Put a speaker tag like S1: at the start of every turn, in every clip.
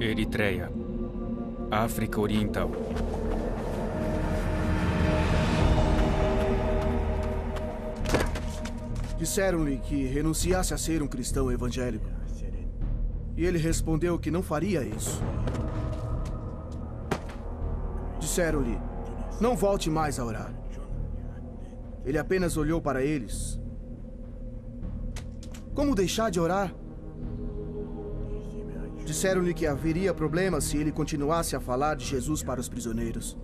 S1: Eritreia, África Oriental.
S2: Disseram-lhe que renunciasse a ser um cristão evangélico. E ele respondeu que não faria isso. Disseram-lhe, não volte mais a orar. Ele apenas olhou para eles. Como deixar de orar? Disseram-lhe que haveria problemas se ele continuasse a falar de Jesus para os prisioneiros.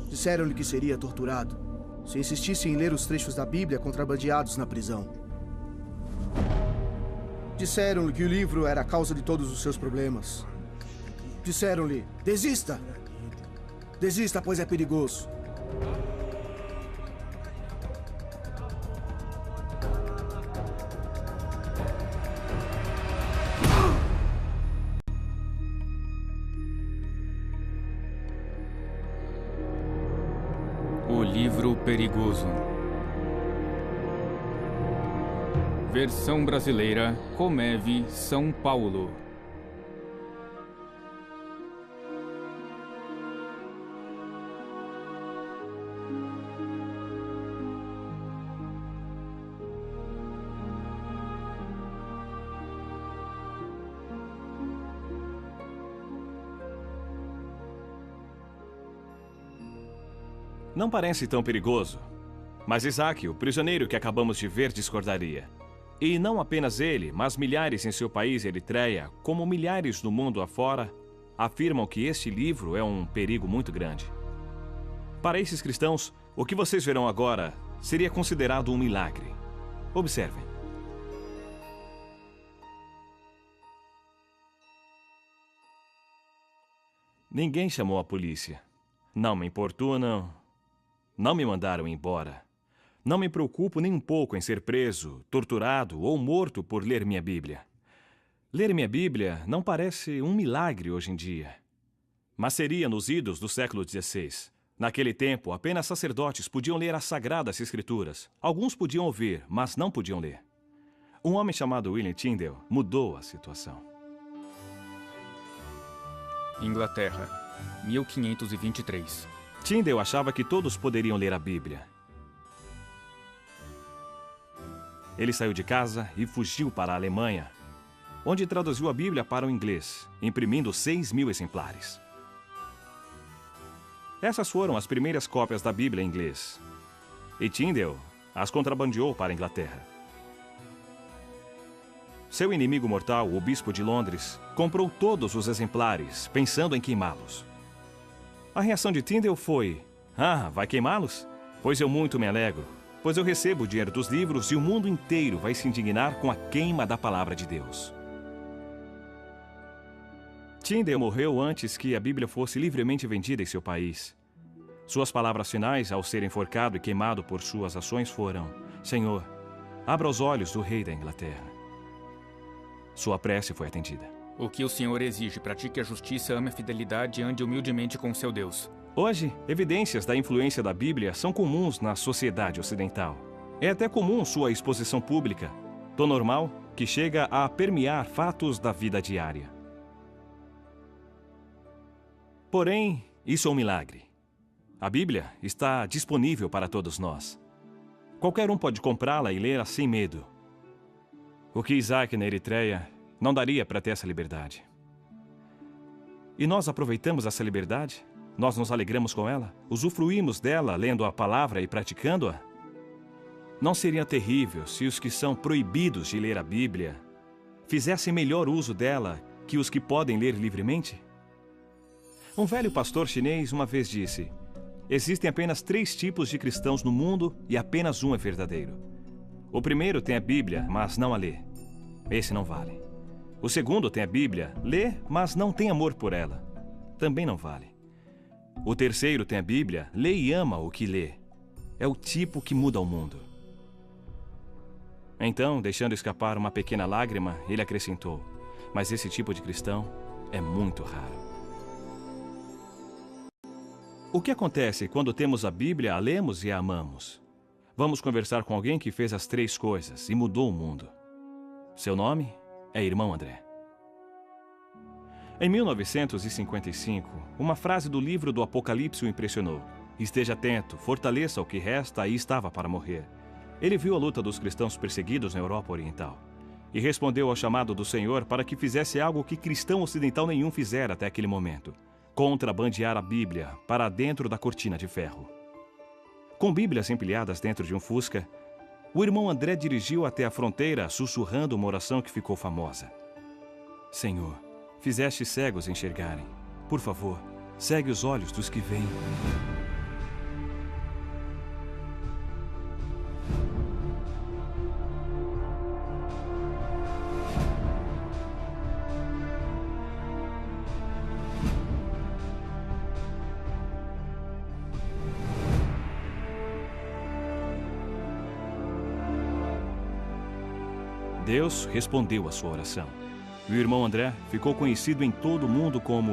S2: Disseram-lhe que seria torturado se insistisse em ler os trechos da Bíblia contrabandeados na prisão. Disseram-lhe que o livro era a causa de todos os seus problemas. Disseram-lhe, desista! Desista, pois é perigoso.
S1: O livro perigoso. Versão brasileira, Comeve, São Paulo.
S3: Não parece tão perigoso. Mas Isaac, o prisioneiro que acabamos de ver, discordaria. E não apenas ele, mas milhares em seu país, Eritreia, como milhares no mundo afora, afirmam que este livro é um perigo muito grande. Para esses cristãos, o que vocês verão agora seria considerado um milagre. Observem. Ninguém chamou a polícia. Não me importunam. Não me mandaram embora. Não me preocupo nem um pouco em ser preso, torturado ou morto por ler minha Bíblia. Ler minha Bíblia não parece um milagre hoje em dia. Mas seria nos idos do século XVI. Naquele tempo, apenas sacerdotes podiam ler as Sagradas Escrituras. Alguns podiam ouvir, mas não podiam ler. Um homem chamado William Tyndale mudou a situação.
S1: Inglaterra, 1523.
S3: Tyndale achava que todos poderiam ler a Bíblia. Ele saiu de casa e fugiu para a Alemanha, onde traduziu a Bíblia para o inglês, imprimindo 6.000 exemplares. Essas foram as primeiras cópias da Bíblia em inglês. E Tyndale as contrabandeou para a Inglaterra. Seu inimigo mortal, o bispo de Londres, comprou todos os exemplares, pensando em queimá-los. A reação de Tyndale foi: "Ah, vai queimá-los? Pois eu muito me alegro, pois eu recebo o dinheiro dos livros e o mundo inteiro vai se indignar com a queima da palavra de Deus." Tyndale morreu antes que a Bíblia fosse livremente vendida em seu país. Suas palavras finais, ao ser enforcado e queimado por suas ações, foram: "Senhor, abra os olhos do rei da Inglaterra." Sua prece foi atendida.
S1: O que o Senhor exige? Pratique a justiça, ame a fidelidade e ande humildemente com seu Deus.
S3: Hoje, evidências da influência da Bíblia são comuns na sociedade ocidental. É até comum sua exposição pública, tão normal que chega a permear fatos da vida diária. Porém, isso é um milagre. A Bíblia está disponível para todos nós. Qualquer um pode comprá-la e lê-la sem medo. O que Isaac na Eritreia não daria para ter essa liberdade. E nós aproveitamos essa liberdade? Nós nos alegramos com ela? Usufruímos dela lendo a palavra e praticando-a? Não seria terrível se os que são proibidos de ler a Bíblia fizessem melhor uso dela que os que podem ler livremente? Um velho pastor chinês uma vez disse: "Existem apenas 3 tipos de cristãos no mundo e apenas um é verdadeiro. O primeiro tem a Bíblia, mas não a lê. Esse não vale. O segundo tem a Bíblia, lê, mas não tem amor por ela. Também não vale. O terceiro tem a Bíblia, lê e ama o que lê. É o tipo que muda o mundo." Então, deixando escapar uma pequena lágrima, ele acrescentou: "Mas esse tipo de cristão é muito raro." O que acontece quando temos a Bíblia, a lemos e a amamos? Vamos conversar com alguém que fez as 3 coisas e mudou o mundo. Seu nome é Irmão André. Em 1955, uma frase do livro do Apocalipse o impressionou. Esteja atento, fortaleça o que resta e estava para morrer. Ele viu a luta dos cristãos perseguidos na Europa Oriental e respondeu ao chamado do Senhor para que fizesse algo que cristão ocidental nenhum fizera até aquele momento: contrabandear a Bíblia para dentro da cortina de ferro. Com Bíblias empilhadas dentro de um Fusca, o irmão André dirigiu até a fronteira sussurrando uma oração que ficou famosa. Senhor, fizeste cegos enxergarem. Por favor, cegue os olhos dos que veem. Deus respondeu à sua oração. E o irmão André ficou conhecido em todo o mundo como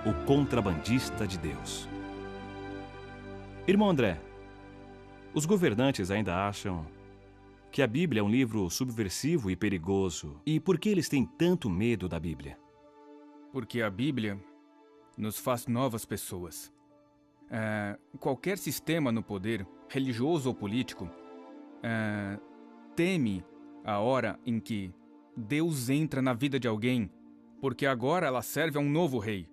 S3: o contrabandista de Deus. Irmão André, os governantes ainda acham que a Bíblia é um livro subversivo e perigoso. E por que eles têm tanto medo da Bíblia?
S1: Porque a Bíblia nos faz novas pessoas. Qualquer sistema no poder, religioso ou político, teme a hora em que Deus entra na vida de alguém, porque agora ela serve a um novo rei.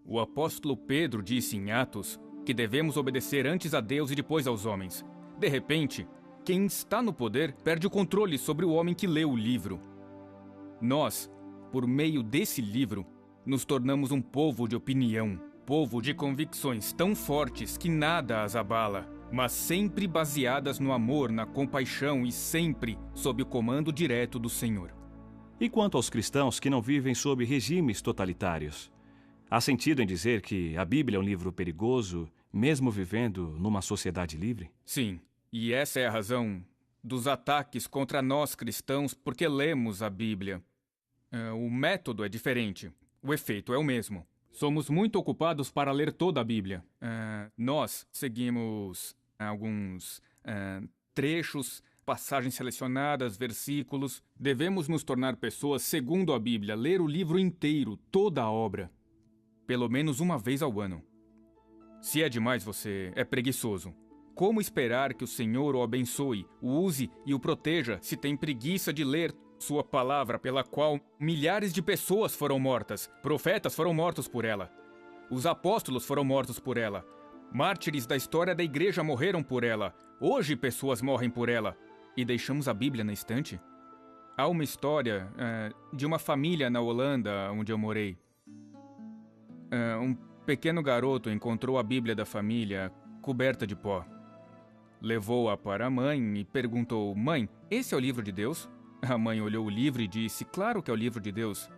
S1: O apóstolo Pedro disse em Atos que devemos obedecer antes a Deus e depois aos homens. De repente, quem está no poder perde o controle sobre o homem que lê o livro. Nós, por meio desse livro, nos tornamos um povo de opinião, povo de convicções tão fortes que nada as abala, mas sempre baseadas no amor, na compaixão e sempre sob o comando direto do Senhor.
S3: E quanto aos cristãos que não vivem sob regimes totalitários? Há sentido em dizer que a Bíblia é um livro perigoso, mesmo vivendo numa sociedade livre?
S1: Sim, e essa é a razão dos ataques contra nós cristãos porque lemos a Bíblia. O método é diferente, o efeito é o mesmo. Somos muito ocupados para ler toda a Bíblia. Nós seguimos alguns trechos, passagens selecionadas, versículos. Devemos nos tornar pessoas segundo a Bíblia, ler o livro inteiro, toda a obra, pelo menos uma vez ao ano. Se é demais, você é preguiçoso. Como esperar que o Senhor o abençoe, o use e o proteja se tem preguiça de ler sua palavra, pela qual milhares de pessoas foram mortas, profetas foram mortos por ela, os apóstolos foram mortos por ela, mártires da história da igreja morreram por ela, hoje pessoas morrem por ela, e deixamos a Bíblia na estante? Há uma história de uma família na Holanda, onde eu morei. Um pequeno garoto encontrou a Bíblia da família coberta de pó. Levou-a para a mãe e perguntou: "Mãe, esse é o livro de Deus?" A mãe olhou o livro e disse: "Claro que é o livro de Deus."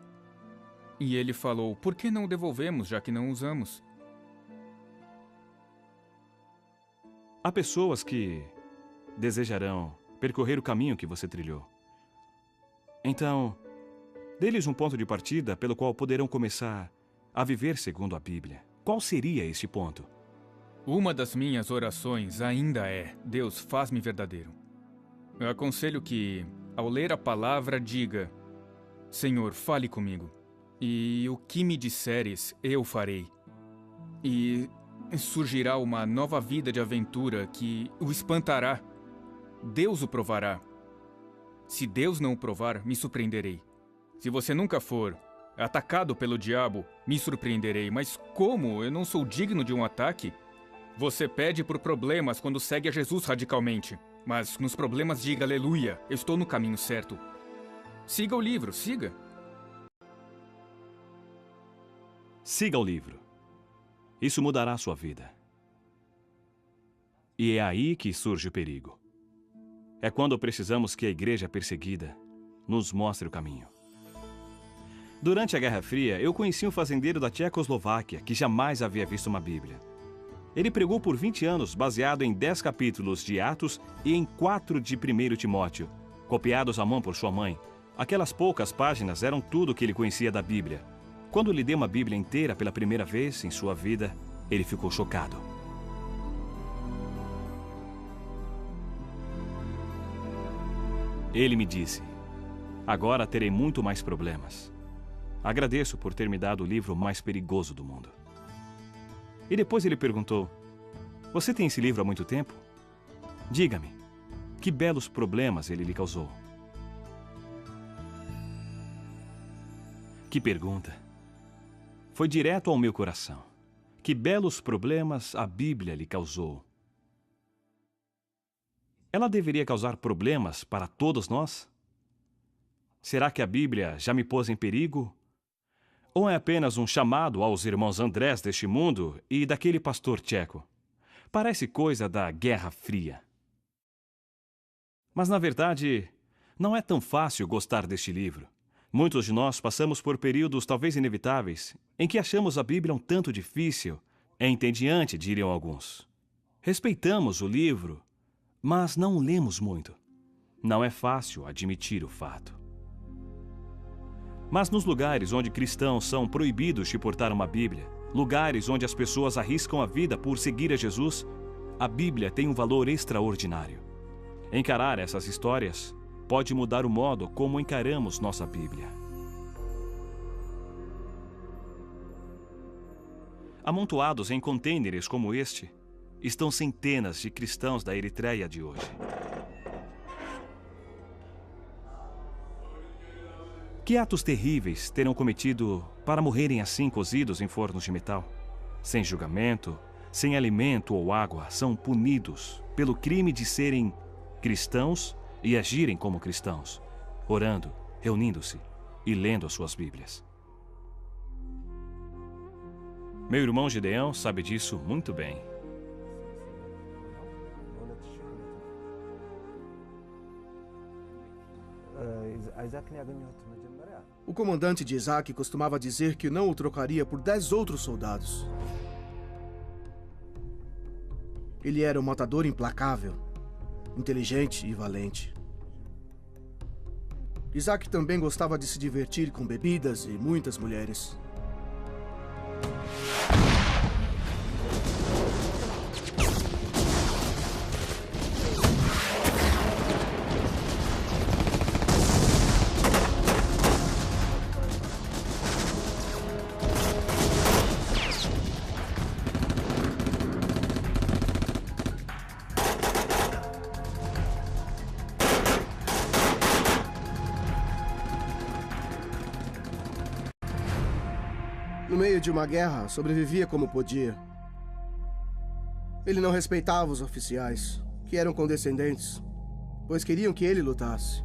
S1: E ele falou: "Por que não o devolvemos, já que não usamos?"
S3: Há pessoas que desejarão percorrer o caminho que você trilhou. Então, dê-lhes um ponto de partida pelo qual poderão começar a viver segundo a Bíblia. Qual seria esse ponto?
S1: Uma das minhas orações ainda é: Deus, faz-me verdadeiro. Eu aconselho que, ao ler a palavra, diga: Senhor, fale comigo. E o que me disseres, eu farei. E surgirá uma nova vida de aventura que o espantará. Deus o provará. Se Deus não o provar, me surpreenderei. Se você nunca for atacado pelo diabo, me surpreenderei. Mas como? Eu não sou digno de um ataque? Você pede por problemas quando segue a Jesus radicalmente. Mas nos problemas diga: aleluia, eu estou no caminho certo. Siga o livro, siga.
S3: Siga o livro. Isso mudará a sua vida. E é aí que surge o perigo. É quando precisamos que a igreja perseguida nos mostre o caminho. Durante a Guerra Fria, eu conheci um fazendeiro da Tchecoslováquia que jamais havia visto uma Bíblia. Ele pregou por 20 anos baseado em 10 capítulos de Atos e em 4 de 1 Timóteo, copiados à mão por sua mãe. Aquelas poucas páginas eram tudo o que ele conhecia da Bíblia. Quando lhe dei uma Bíblia inteira pela primeira vez em sua vida, ele ficou chocado. Ele me disse: agora terei muito mais problemas. Agradeço por ter me dado o livro mais perigoso do mundo. E depois ele perguntou: você tem esse livro há muito tempo? Diga-me, que belos problemas ele lhe causou. Que pergunta! Foi direto ao meu coração. Que belos problemas a Bíblia lhe causou. Ela deveria causar problemas para todos nós? Será que a Bíblia já me pôs em perigo? Ou é apenas um chamado aos irmãos Andrés deste mundo e daquele pastor tcheco? Parece coisa da Guerra Fria. Mas, na verdade, não é tão fácil gostar deste livro. Muitos de nós passamos por períodos talvez inevitáveis em que achamos a Bíblia um tanto difícil, entediante, diriam alguns. Respeitamos o livro, mas não o lemos muito. Não é fácil admitir o fato. Mas nos lugares onde cristãos são proibidos de portar uma Bíblia, lugares onde as pessoas arriscam a vida por seguir a Jesus, a Bíblia tem um valor extraordinário. Encarar essas histórias pode mudar o modo como encaramos nossa Bíblia. Amontoados em contêineres como este, estão centenas de cristãos da Eritreia de hoje. Que atos terríveis terão cometido para morrerem assim cozidos em fornos de metal? Sem julgamento, sem alimento ou água, são punidos pelo crime de serem cristãos e agirem como cristãos, orando, reunindo-se e lendo as suas Bíblias. Meu irmão Gideão sabe disso muito bem.
S2: O comandante de Isaac costumava dizer que não o trocaria por 10 outros soldados. Ele era um matador implacável, inteligente e valente. Isaac também gostava de se divertir com bebidas e muitas mulheres. No meio de uma guerra, sobrevivia como podia. Ele não respeitava os oficiais, que eram condescendentes, pois queriam que ele lutasse.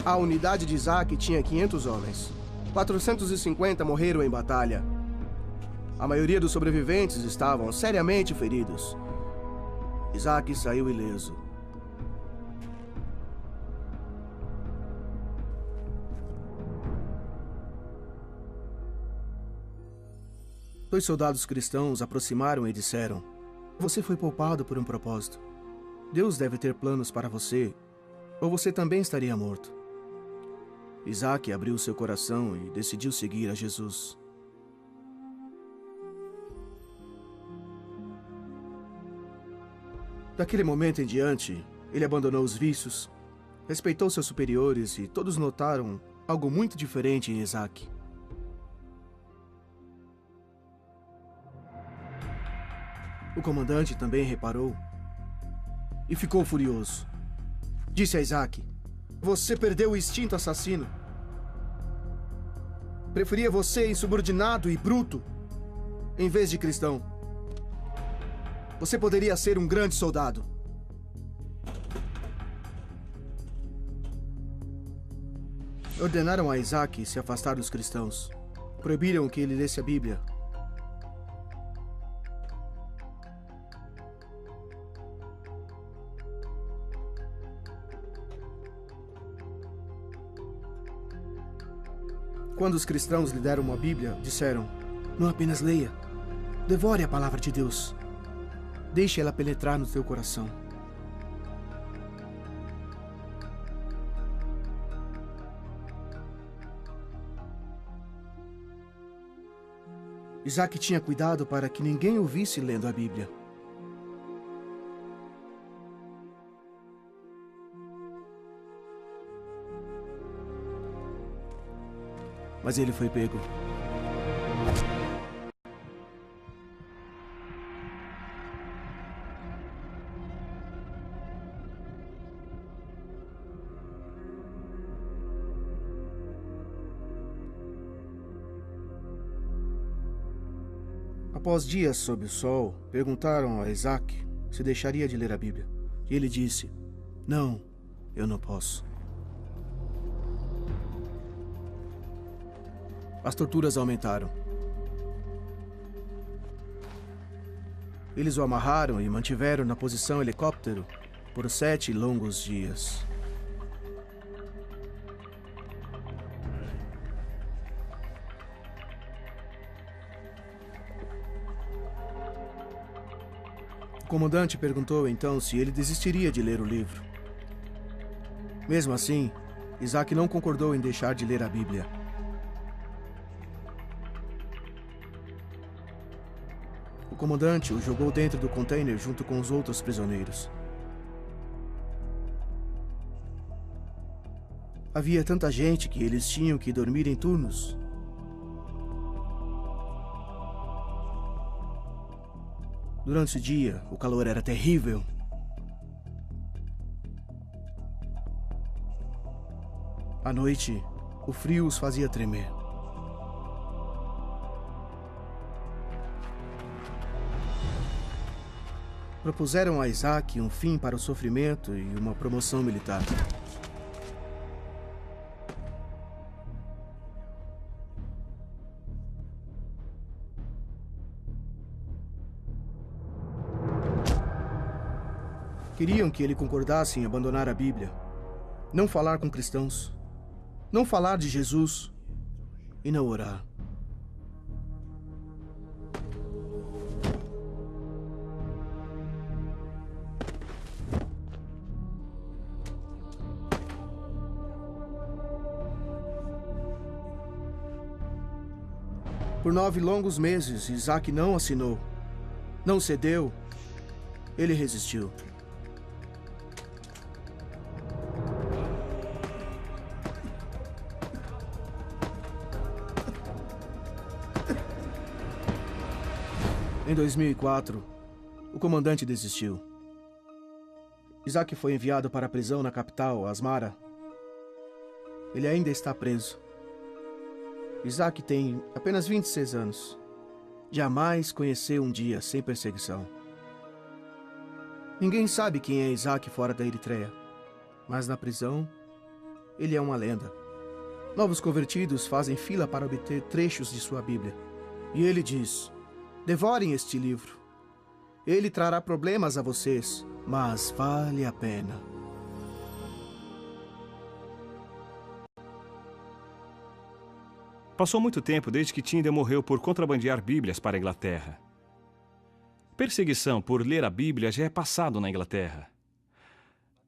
S2: A unidade de Isaac tinha 500 homens. 450 morreram em batalha. A maioria dos sobreviventes estavam seriamente feridos. Isaac saiu ileso. Dois soldados cristãos aproximaram e disseram: "Você foi poupado por um propósito. Deus deve ter planos para você, ou você também estaria morto." Isaac abriu seu coração e decidiu seguir a Jesus. Daquele momento em diante, ele abandonou os vícios, respeitou seus superiores e todos notaram algo muito diferente em Isaac. O comandante também reparou e ficou furioso. Disse a Isaac: "Você perdeu o instinto assassino. Preferia você insubordinado e bruto, em vez de cristão. Você poderia ser um grande soldado." Ordenaram a Isaac se afastar dos cristãos. Proibiram que ele lesse a Bíblia. Quando os cristãos lhe deram uma Bíblia, disseram: "Não apenas leia, Devore a palavra de Deus. Deixe ela penetrar no teu coração. Isaac tinha cuidado para que ninguém o visse lendo a Bíblia. Mas ele foi pego. Após dias sob o sol, perguntaram a Isaac se deixaria de ler a Bíblia. E ele disse: "Não, eu não posso." As torturas aumentaram. Eles o amarraram e mantiveram na posição helicóptero por 7 longos dias. O comandante perguntou então se ele desistiria de ler o livro. Mesmo assim, Isaac não concordou em deixar de ler a Bíblia. O comandante o jogou dentro do container junto com os outros prisioneiros. Havia tanta gente que eles tinham que dormir em turnos. Durante o dia, o calor era terrível. À noite, o frio os fazia tremer. Propuseram a Isaac um fim para o sofrimento e uma promoção militar. Queriam que ele concordasse em abandonar a Bíblia, não falar com cristãos, não falar de Jesus e não orar. Por 9 longos meses, Isaac não assinou, não cedeu, ele resistiu. Em 2004, o comandante desistiu. Isaac foi enviado para a prisão na capital, Asmara. Ele ainda está preso. Isaac tem apenas 26 anos. Jamais conheceu um dia sem perseguição. Ninguém sabe quem é Isaac fora da Eritreia, mas na prisão, ele é uma lenda. Novos convertidos fazem fila para obter trechos de sua Bíblia. E ele diz: "Devorem este livro. Ele trará problemas a vocês, mas vale a pena."
S3: Passou muito tempo desde que Tyndale morreu por contrabandear Bíblias para a Inglaterra. Perseguição por ler a Bíblia já é passado na Inglaterra.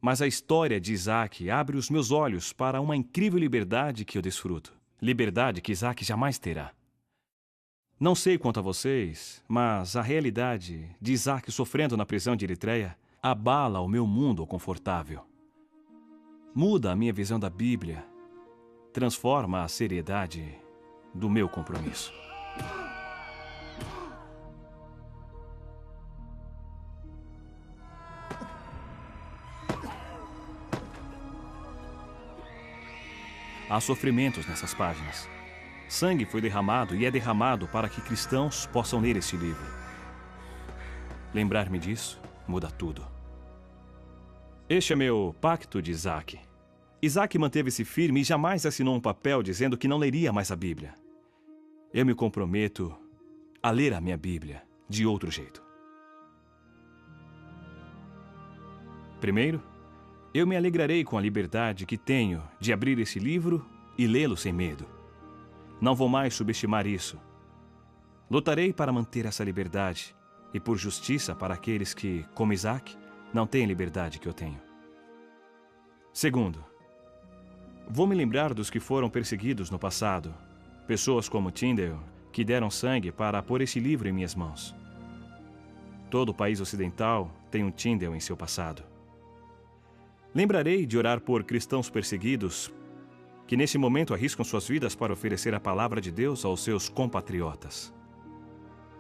S3: Mas a história de Isaac abre os meus olhos para uma incrível liberdade que eu desfruto. Liberdade que Isaac jamais terá. Não sei quanto a vocês, mas a realidade de Isaac sofrendo na prisão de Eritreia abala o meu mundo confortável. Muda a minha visão da Bíblia, transforma a seriedade do meu compromisso. Há sofrimentos nessas páginas. Sangue foi derramado e é derramado para que cristãos possam ler este livro. Lembrar-me disso muda tudo. Este é meu pacto de Isaac. Isaac manteve-se firme e jamais assinou um papel dizendo que não leria mais a Bíblia. Eu me comprometo a ler a minha Bíblia de outro jeito. Primeiro, eu me alegrarei com a liberdade que tenho de abrir esse livro e lê-lo sem medo. Não vou mais subestimar isso. Lutarei para manter essa liberdade e por justiça para aqueles que, como Isaac, não têm a liberdade que eu tenho. Segundo, vou me lembrar dos que foram perseguidos no passado, pessoas como Tyndale, que deram sangue para pôr este livro em minhas mãos. Todo o país ocidental tem um Tyndale em seu passado. Lembrarei de orar por cristãos perseguidos que nesse momento arriscam suas vidas para oferecer a palavra de Deus aos seus compatriotas.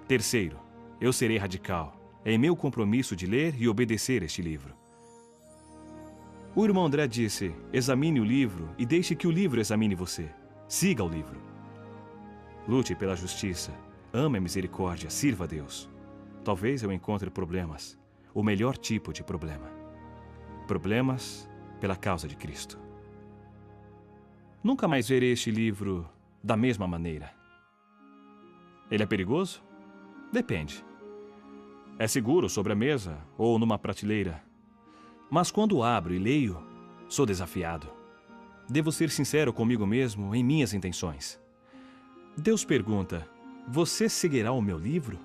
S3: Terceiro, eu serei radical. É meu compromisso de ler e obedecer este livro. O irmão André disse, examine o livro e deixe que o livro examine você. Siga o livro. Lute pela justiça, ame a misericórdia, sirva a Deus. Talvez eu encontre problemas, o melhor tipo de problema. Problemas pela causa de Cristo. Nunca mais verei este livro da mesma maneira. Ele é perigoso? Depende. É seguro sobre a mesa ou numa prateleira. Mas quando abro e leio, sou desafiado. Devo ser sincero comigo mesmo em minhas intenções. Deus pergunta, você seguirá o meu livro?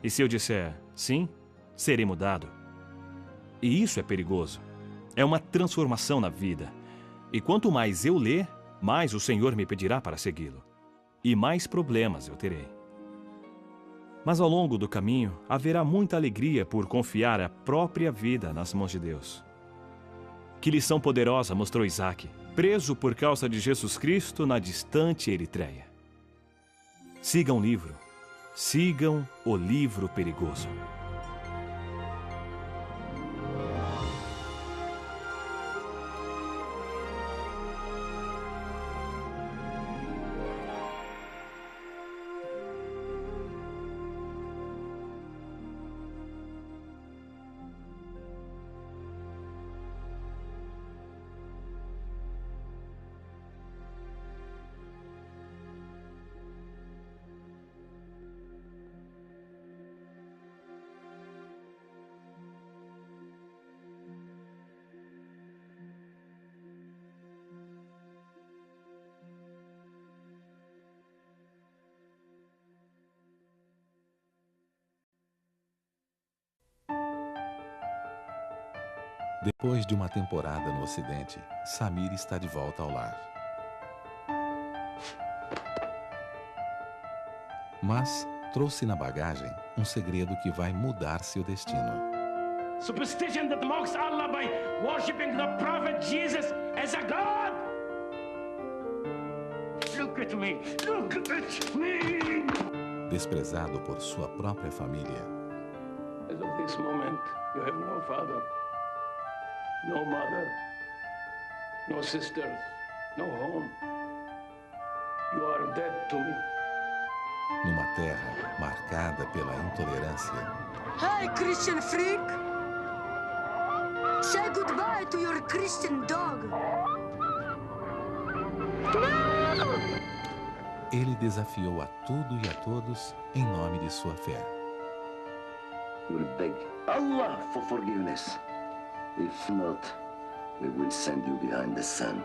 S3: E se eu disser sim, serei mudado. E isso é perigoso. É uma transformação na vida. E quanto mais eu ler, mais o Senhor me pedirá para segui-lo. E mais problemas eu terei. Mas ao longo do caminho, haverá muita alegria por confiar a própria vida nas mãos de Deus. Que lição poderosa mostrou Isaac, preso por causa de Jesus Cristo na distante Eritreia. Sigam o livro. Sigam o livro perigoso.
S4: Depois de uma temporada no Ocidente, Samir está de volta ao lar. Mas trouxe na bagagem um segredo que vai mudar seu destino.
S5: Superstition that mocks Allah by worshipping the Prophet Jesus as a God. Look at me. Look at me.
S4: Desprezado por sua própria família.
S5: As of this moment, you have no father, no mother, no sisters, no home. You are dead to me.
S4: Numa terra marcada pela intolerância.
S6: Hey, Christian freak! Say goodbye to your Christian dog.
S4: Ele desafiou a tudo e a todos em nome de sua fé.
S7: We'll beg Allah for forgiveness. If not, we will send you behind the sun.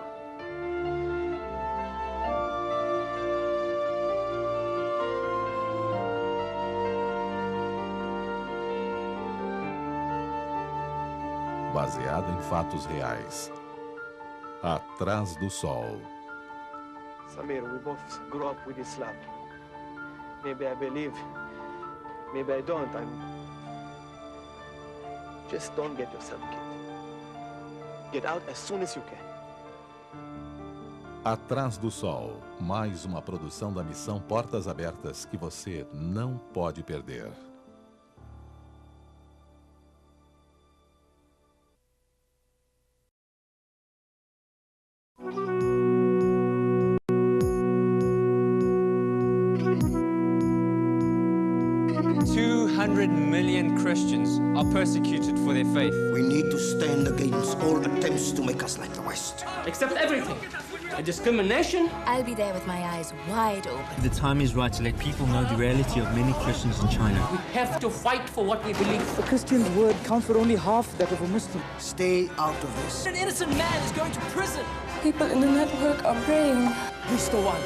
S4: Baseado em fatos reais. Atrás do Sol.
S8: Samir, we both grew up with Islam. Maybe I believe, maybe I don't. Just don't get yourself killed. Get out as soon as you can.
S4: Atrás do Sol, mais uma produção da missão Portas Abertas que você não pode perder.
S9: Christians are persecuted for their faith.
S10: We need to stand against all attempts to make us like the West.
S5: Accept everything. A discrimination.
S11: I'll be there with my eyes wide open.
S12: The time is right to let people know the reality of many Christians in China.
S5: We have to fight for what we believe.
S13: A Christian's word counts for only half that of a Muslim.
S10: Stay out of this.
S9: An innocent man is going to prison.
S11: People in the network are praying.
S9: He's the one.